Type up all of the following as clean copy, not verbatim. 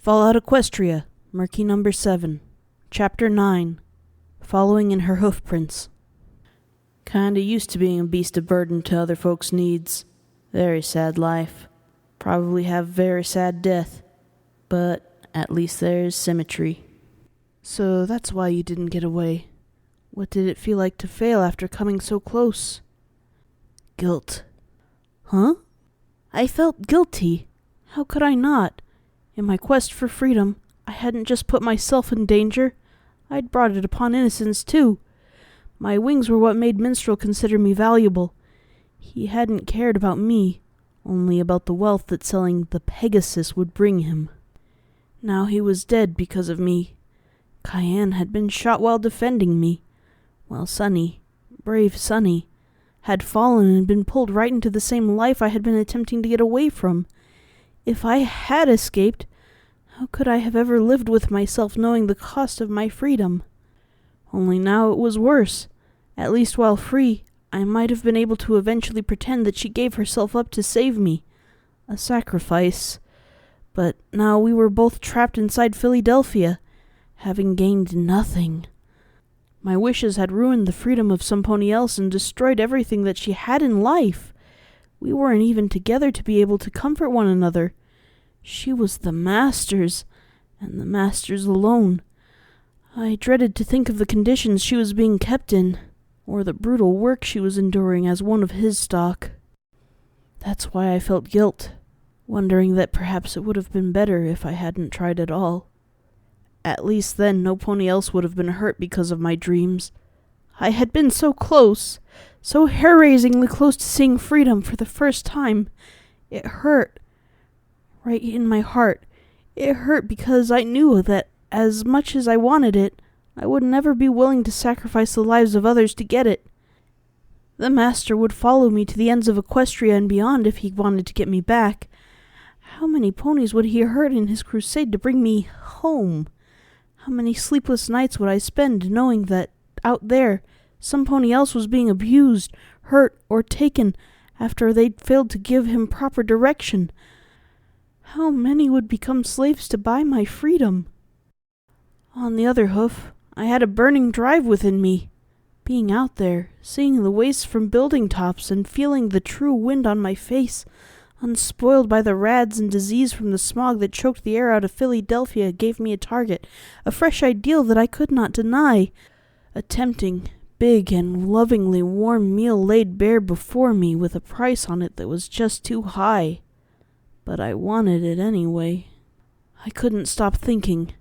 Fallout Equestria, Murky number 7, Chapter 9, Following in Her Hoofprints. Kinda used to being a beast of burden to other folks' needs. Very sad life. Probably have very sad death. But at least there's symmetry. So that's why you didn't get away. What did it feel like to fail after coming so close? Guilt. Huh? I felt guilty. How could I not? In my quest for freedom, I hadn't just put myself in danger. I'd brought it upon innocents, too. My wings were what made Minstrel consider me valuable. He hadn't cared about me, only about the wealth that selling the Pegasus would bring him. Now he was dead because of me. Kkat had been shot while defending me, while Sunny, brave Sunny, had fallen and been pulled right into the same life I had been attempting to get away from. If I had escaped, how could I have ever lived with myself knowing the cost of my freedom? Only now it was worse. At least while free, I might have been able to eventually pretend that she gave herself up to save me. A sacrifice. But now we were both trapped inside Philadelphia, having gained nothing. My wishes had ruined the freedom of some pony else and destroyed everything that she had in life. We weren't even together to be able to comfort one another. She was the Master's, and the Master's alone. I dreaded to think of the conditions she was being kept in, or the brutal work she was enduring as one of his stock. That's why I felt guilt, wondering that perhaps it would have been better if I hadn't tried at all. At least then no pony else would have been hurt because of my dreams. I had been so close, so hair-raisingly close to seeing freedom for the first time. It hurt. Right in my heart. It hurt because I knew that as much as I wanted it, I would never be willing to sacrifice the lives of others to get it. The Master would follow me to the ends of Equestria and beyond if he wanted to get me back. How many ponies would he hurt in his crusade to bring me home? How many sleepless nights would I spend knowing that, out there, some pony else was being abused, hurt, or taken after they'd failed to give him proper direction? How many would become slaves to buy my freedom? On the other hoof, I had a burning drive within me. Being out there, seeing the waste from building tops and feeling the true wind on my face, unspoiled by the rads and disease from the smog that choked the air out of Philadelphia, gave me a target, a fresh ideal that I could not deny. A tempting, big, and lovingly warm meal laid bare before me with a price on it that was just too high. But I wanted it anyway. I couldn't stop thinking.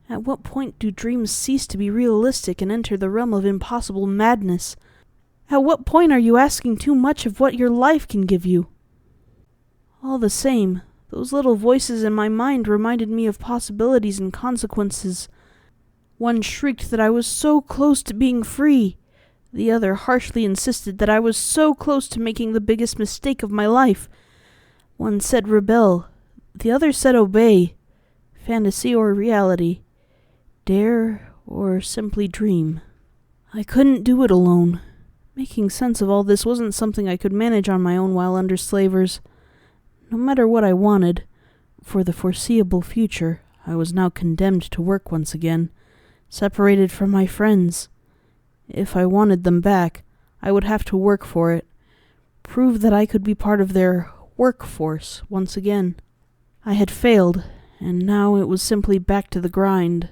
At what point do dreams cease to be realistic and enter the realm of impossible madness? At what point are you asking too much of what your life can give you? All the same, those little voices in my mind reminded me of possibilities and consequences. One shrieked that I was so close to being free. The other harshly insisted that I was so close to making the biggest mistake of my life. One said rebel, the other said obey. Fantasy or reality. Dare or simply dream. I couldn't do it alone. Making sense of all this wasn't something I could manage on my own while under slavers. No matter what I wanted, for the foreseeable future, I was now condemned to work once again, separated from my friends. If I wanted them back, I would have to work for it, prove that I could be part of their workforce once again. I had failed, and now it was simply back to the grind.